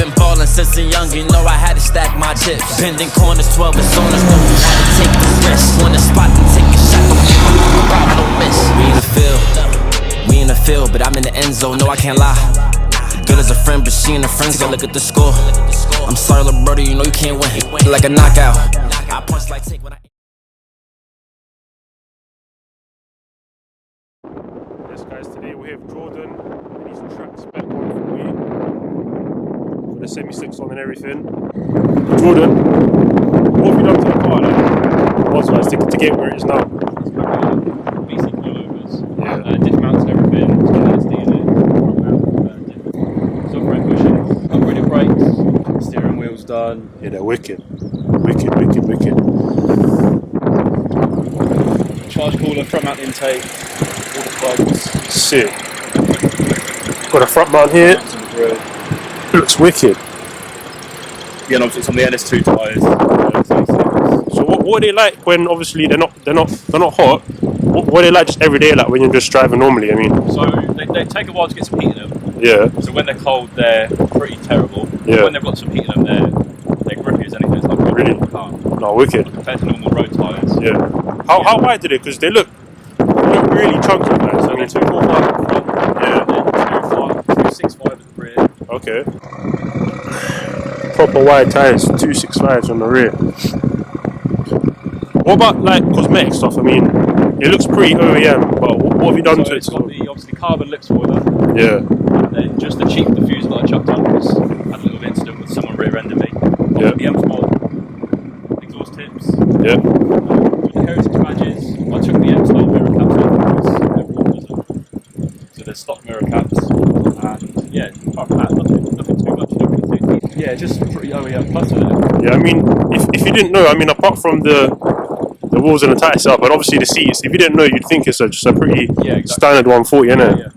been ballin' since a young, you know I had to stack my chips. Bending corners, 12 is on us, know we had to take the risk. On the spot and take a shot, don't miss. We in the field, but I'm in the end zone, no I can't lie. Good as a friend, but she and her friends go look at the score. I'm sorry, little brother, you know you can't win. Like a knockout. I punch like take when I. Yes, guys, today we're here with Jordan. And he's tracked Spec 140 with the semi-slicks on and everything. Jordan, what have you done to the car? Like, to get where it is now? Basic coilovers, diff mounts and everything. Upgraded brakes, steering wheel's done. Yeah, they're wicked. Charge cooler, front mount intake, all the plugs. Sick. Got a front mount here. It looks wicked. Yeah, and obviously it's on the NS2 tyres. So what are they like when obviously they're not hot? What are they like just every day, like when you're just driving normally? I mean. So they take a while to get some heat in them. Yeah. So when they're cold, they're pretty terrible. Yeah. When they've got some heat in them, they're grippy as anything. It's like a really car. No, wicked. Compared to normal road tyres. Yeah. How wide are they? Because they look really chunky, guys. So I mean, 245 at the front. Yeah. And then 265 at the rear. Okay. Proper wide tyres, 265s on the rear. What about like cosmetic stuff? I mean, it looks pretty OEM, but what have you done to it? It's got the obviously carbon lip spoiler. Yeah. And then just the cheap diffuser that I chucked on because I had a little incident with someone rear-ended me. Yeah. The M140I exhaust tips. Yeah. The heritage badges, I took the M-style mirror caps off because everyone doesn't. So there's stock mirror caps, and yeah, apart from that, nothing too much. Yeah, just pretty OEM plus with it. Yeah, I mean, if you didn't know, I mean, apart from the wheels and the tyre setup, and obviously the seats, if you didn't know, you'd think it's just a pretty standard 140, innit? Yeah.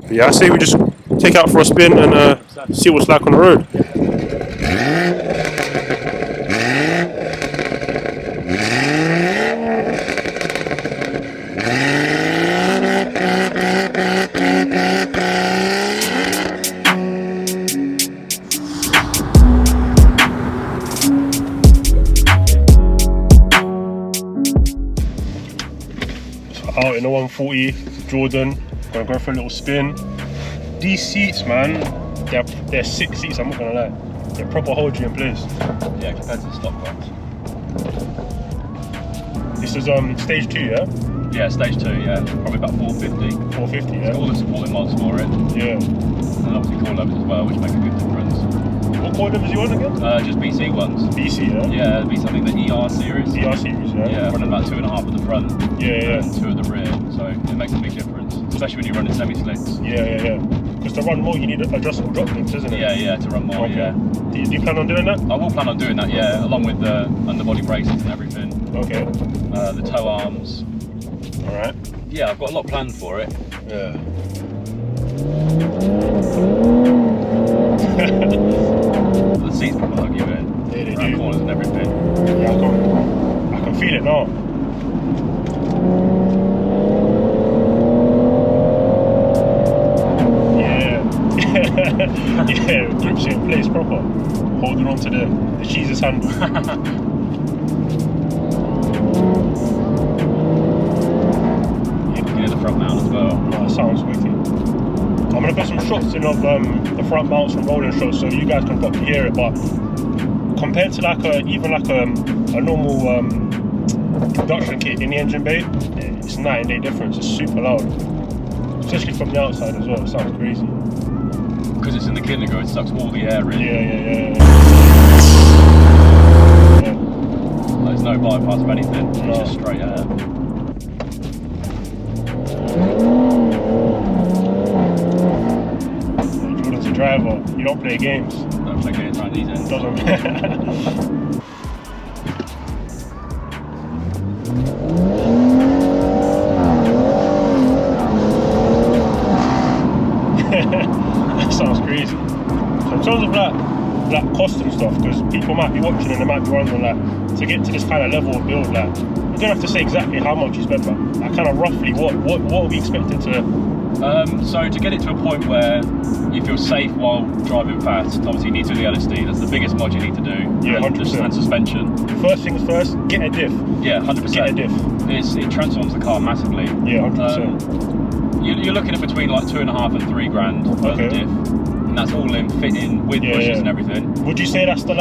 But yeah, I say we just take out for a spin and see what's like on the road. Out in the 140, Jordan, gonna go for a little spin. These seats, man, they're sick seats, I'm not gonna lie. They proper hold you in place. Yeah, compared to the stock ones. This is stage 2, yeah? Yeah, stage 2, yeah. Probably about 450. 450, yeah? Got all the supporting mods for it. Yeah. And obviously coilovers as well, which make a good difference. What coilovers you on again? Just BC ones. BC, yeah? Yeah, it'd be something the ER series. ER series, yeah? Yeah, running about 2.5 at the front. Yeah. And 2 at the rear, so it makes a big difference. Especially when you're running semi-slicks. Yeah. Because to run more, you need adjustable drop links, isn't it? Yeah, to run more, okay. yeah. Do you plan on doing that? I will plan on doing that, yeah, along with the underbody braces and everything. Okay. The toe arms. Alright. Yeah, I've got a lot planned for it. Yeah. The seats proper hug you in. Yeah, they around do. corners and everything. Yeah, I can feel it now. Yeah, grips you in place proper. Holding on to the cheese's handle. Yeah, the front mount as well. Oh, that sounds wicked. I'm gonna put some shots in of the front mounts from rolling shots so you guys can probably hear it, but compared to like a normal production kit in the engine bay, it's night and day difference. It's super loud. Especially from the outside as well, it sounds crazy. Because it's in the Kinniger, it sucks all the air in. Yeah. There's no bypass of anything, No. it's just straight air. Jordan's a driver, you don't play games. Don't play games around these ends. Doesn't. That sounds crazy. So in terms of like cost and stuff, because people might be watching and they might be wondering like to get to this kind of level of build, like you don't have to say exactly how much you spent, but like kind of roughly what are we expected to So to get it to a point where you feel safe while driving fast, obviously you need to do the LSD. That's the biggest mod you need to do. Yeah, and 100%. And suspension. First things first, get a diff. Yeah, 100%. Get a diff. It transforms the car massively. Yeah, 100%. You're looking at between like 2.5 and 3 grand for the diff, and that's all in fitting with bushes and everything. Would you say that's the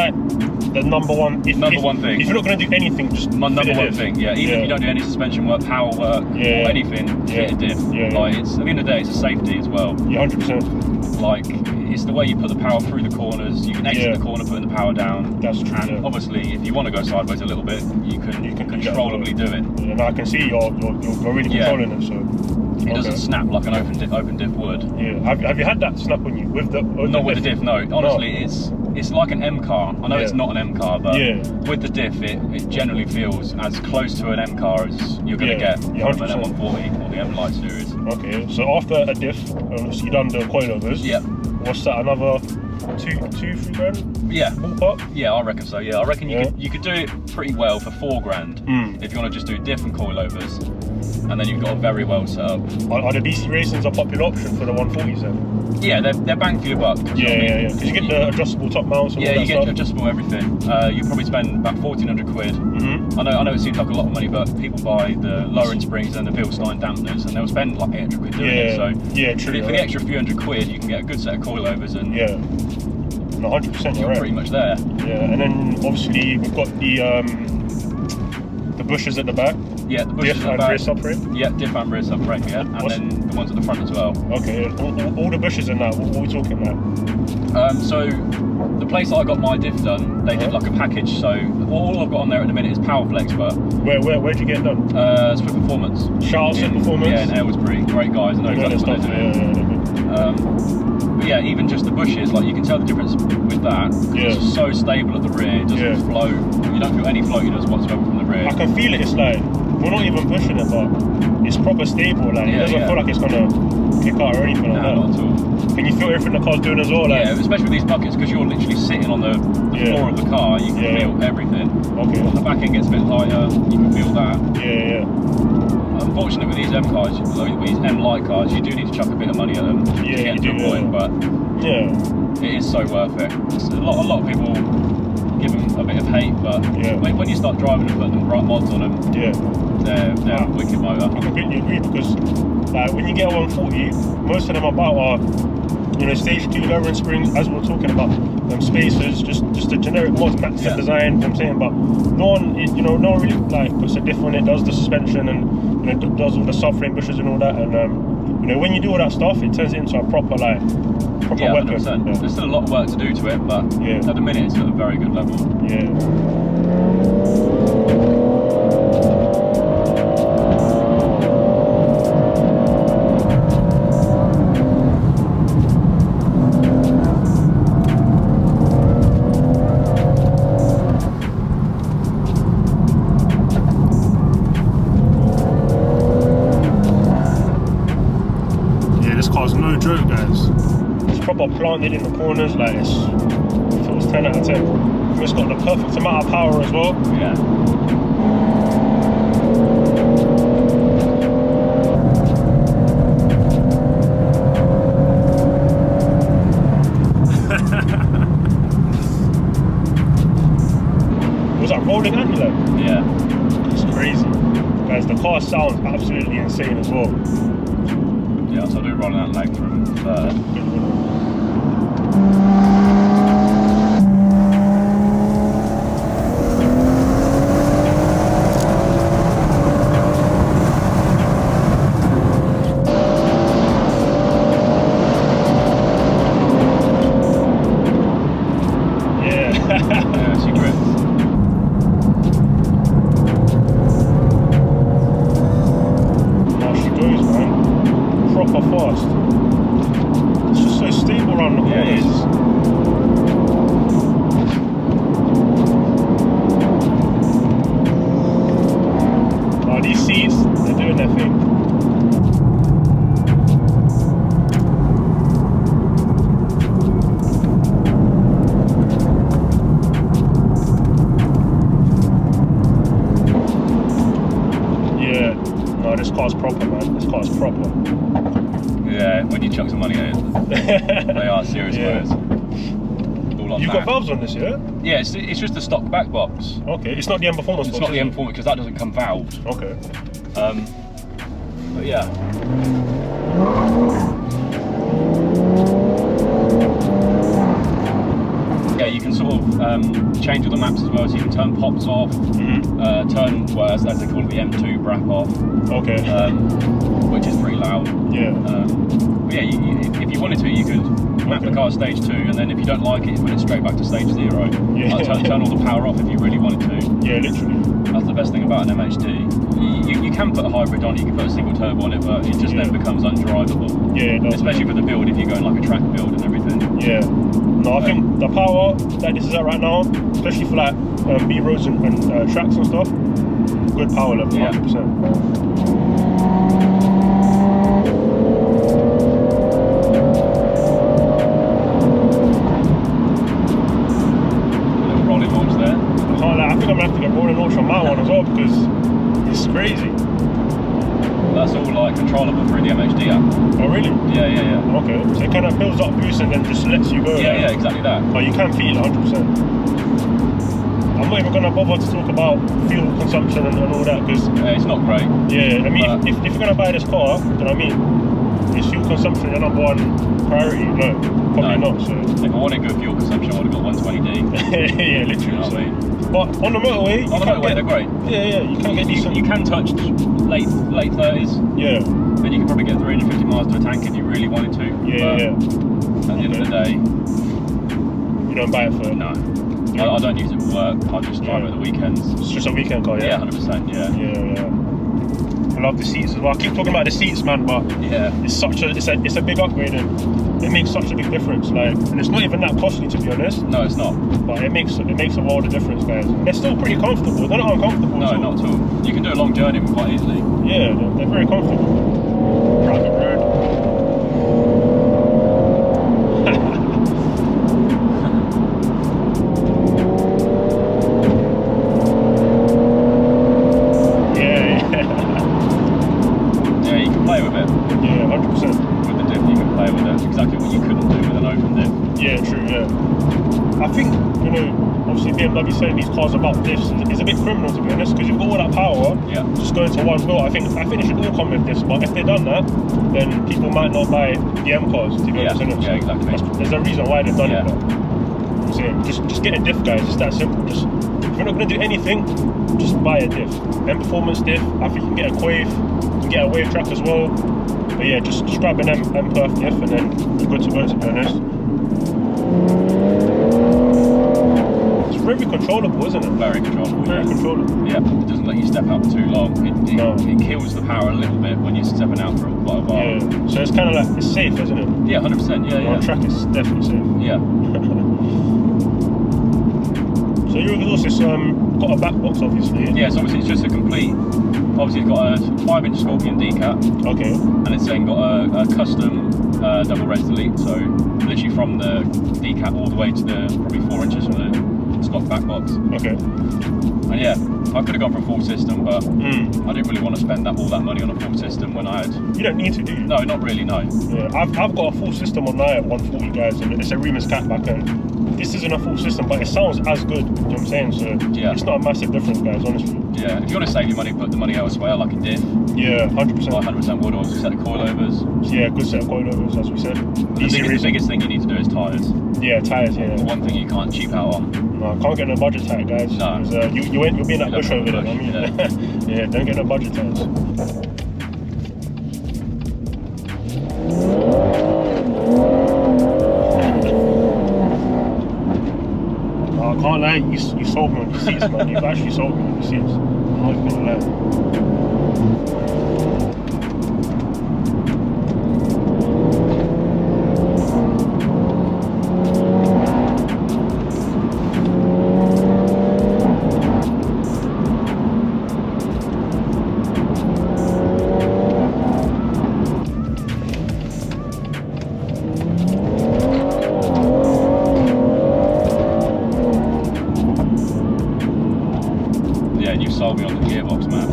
number one? Number one thing. If you're not going to do anything, just my number one diff. thing. Yeah, even if you don't do any suspension work, power work, or anything, fit a diff. Like it's at the end of the day, it's a safety as well. Yeah, 100%. Like it's the way you put the power through the corners. You can exit the corner, putting the power down. That's true. And obviously, if you want to go sideways a little bit, you can controllably do it. Yeah, and I can see you're really controlling it. So it doesn't snap like an open diff would. Yeah. Have you had that snap on you with the? Not with the diff. No. Honestly, it's like an M car. I know it's not an M car, but with the diff, it generally feels as close to an M car as you're going to get from an M140 or the M Light series. Okay, so after a diff, you done the coilovers. Yeah. What's that? Another 2-3 grand? Yeah. Ballpark? Yeah, I reckon so. Yeah, I reckon you could do it pretty well for 4 grand if you want to just do diff and coilovers, and then you've got a very well set up. Are the BC racings a popular option for the 140s then? Yeah, they're bang for your buck. Yeah. Because you get the adjustable top mounts and all that you get stuff. adjustable everything. You probably spend about 1,400 quid. I know it seems like a lot of money, but people buy the lowering springs and the Bilstein dampeners, and they'll spend like 800 quid doing it. So true. For the extra few hundred quid, you can get a good set of coilovers and no, 100%. you're pretty much there. Yeah, and then obviously we've got the bushes at the back. Yeah, the bushes diff at the and back. rear subframe. Yeah, diff and rear subframe. Yeah, and then the ones at the front as well. Okay, all the bushes in that. What are we talking about? So the place that I got my diff done, they did like a package. So all I've got on there at the minute is Powerflex, but where'd you get it done? Spec Performance. Shout out Spec Performance. Yeah, in Aylesbury. Great guys. I know exactly what they're doing. But yeah, even just the bushes, like you can tell the difference with that. It's so stable at the rear, it doesn't float. You don't feel any floatiness whatsoever from the rear. I can feel it. It's like we're not even pushing it, but it's proper stable. Like it doesn't feel like it's gonna kick out or anything like that. Not at all. Can you feel everything the car's doing as well? Like, yeah, especially with these buckets, because you're literally sitting on the floor of the car. You can feel everything. Okay. When the back end gets a bit lighter, you can feel that. Yeah. Unfortunately, with these M cars, like with these M Light cars, you do need to chuck a bit of money at them to get to a point. But it is so worth it. It's a lot of people give them a bit of hate, but when you start driving and putting the right mods on them, they're a wicked motor. I completely agree, because like when you get a 140, most of them are stage 2 lowering springs, as we were talking about, spacers, just the generic mods, max set design. You know what I'm saying, but no one really like puts a diff on it, does the suspension and does all the subframe bushes and all that, and when you do all that stuff, it turns it into a proper weapon. 100%. Yeah. There's still a lot of work to do to it, but at the minute it's at a very good level. This car's no joke, guys. It's proper planted in the corners, like it feels 10 out of 10. It's got the perfect amount of power as well. Yeah. Was that rolling angular? Yeah. It's crazy. Guys, the car sounds absolutely insane as well. Yeah, so I'll do rolling that leg from third. Yeah, she grips. Now she goes, man. Proper fast. It's just so stable around the corners. Yeah, it is. Oh, these seats, they're doing their thing. Yeah, no, this car's proper, man. This car's proper. chuck some money at it. They are serious motors. You've got valves on this, yeah? Yeah, it's just the stock back box. Okay, it's not the M Performance box. It's not the M4 because that doesn't come valved. Okay. But yeah. Yeah, you can sort of change all the maps as well, so you can turn pops off, turn, well, as they call it, the M2 brap off. Okay. Which is pretty loud. Yeah. But yeah, if you wanted to, you could map the car stage 2, and then if you don't like it, put it straight back to stage 0. Yeah. Like, turn all the power off if you really wanted to. Yeah, literally. That's the best thing about an MHD. You can put a hybrid on it, you can put a single turbo on it, but it just then becomes undrivable. Yeah, it does. Especially for the build, if you go in like a track build and everything. Yeah. No, I think the power that this is at right now, especially for like B roads and tracks and stuff, good power level, 100%. I think I'm gonna have to get rolling launch on my one as well because it's crazy. That's all like controllable through the MHD app. Oh really? Yeah. Okay, so it kind of builds up boost and then just lets you go. Yeah, exactly that. But you can feel it 100%. I'm not even gonna bother to talk about fuel consumption and all that because it's not great. Yeah, I mean, if you're gonna buy this car, do you know what I mean? Is fuel consumption your number one priority? No, probably not. So if I wanted good fuel consumption, I would have got 120D. yeah, literally. You know what I mean? But on the motorway, they're great. Yeah, you can get decent. You can touch late 30s. Yeah. Then you can probably get 350 miles to a tank if you really wanted to. Yeah. At the end of the day, you don't buy it for. No. I don't use it for work. I just drive it at the weekends. It's just a weekend car, yeah. Yeah, 100%. Yeah. I love the seats as well. I keep talking about the seats, man, but it's a big upgrade and it makes such a big difference. Like, and it's not even that costly to be honest. No, it's not. But it makes a world of difference, guys. They're still pretty comfortable. They're not uncomfortable. No, not at all. You can do a long journey quite easily. Yeah, they're very comfortable. Private road. BMW selling these cars about diffs is a bit criminal to be honest because you've got all that power just going to one wheel. I think it should all come with diffs, but if they've done that then people might not buy the M cars to be honest. Yeah, exactly. There's a reason why they've done it. I'm saying just get a diff, guys. It's that simple. Just if you're not going to do anything, just buy a diff. M Performance diff. I think you can get a Quave, you can get a wave track as well. But yeah, just grab an M Perf diff and then you're good to go to be honest. Very controllable, isn't it? Very controllable. Very controllable. Yeah, it doesn't let you step out for too long. It kills the power a little bit when you're stepping out for quite a while. Yeah, so it's kind of like, it's safe, isn't it? Yeah, 100%, yeah. On track it's definitely safe. Yeah. So your exhaust is got a back box obviously. Yeah, so obviously it's just a complete, obviously it's got a 5-inch Scorpion decat. Okay. And it's then got a custom double res delete, so literally from the decat all the way to the probably 4 inches from the stock back box. Okay. And yeah, I could have gone for a full system, but I didn't really want to spend all that money on a full system when I had. You don't need to, do you? No, not really. No. Yeah, I've got a full system on my 140, guys, and it's a Remus catback, and this isn't a full system, but it sounds as good. You know what I'm saying? So yeah, it's not a massive difference, guys. Honestly. Yeah, if you want to save your money, put the money elsewhere, like a diff. Yeah, 100%. 100% wood, or a set of coilovers. Yeah, good set of coilovers, as we said. The biggest thing you need to do is tyres. Yeah, tyres. Yeah. The one thing you can't cheap out on. No, can't get no budget tyre, guys. No. You'll be in that bush over there. I mean, yeah, don't get no budget tyres. I can't lie, you sold me on the seats, man. You've actually sold me on the seats. I'm not even gonna lie. Sold me on the gearbox, man.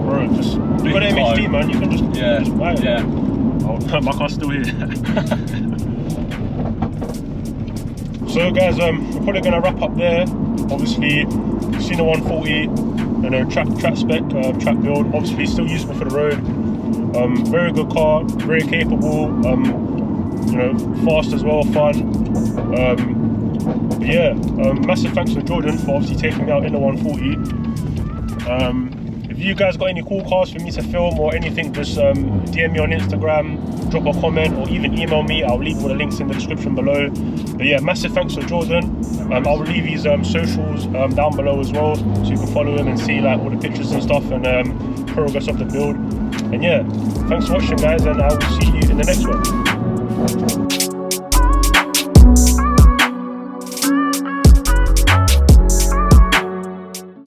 Bro, just you got an MHD, man. You can just buy it. Yeah. I Oh, my car's still here. So guys, we're probably gonna wrap up there. Obviously, you've seen the 140, you know, track spec, track build. Obviously, still usable for the road. Very good car, very capable. You know, fast as well, fun. Yeah, massive thanks to Jordan for obviously taking me out in the 140. If you guys got any cool cars for me to film or anything, just DM me on Instagram, drop a comment, or even email me. I'll leave all the links in the description below. But yeah, massive thanks to Jordan. I'll leave his socials down below as well, so you can follow him and see like all the pictures and stuff and progress of the build. And yeah, thanks for watching guys, and I will see you in the next one.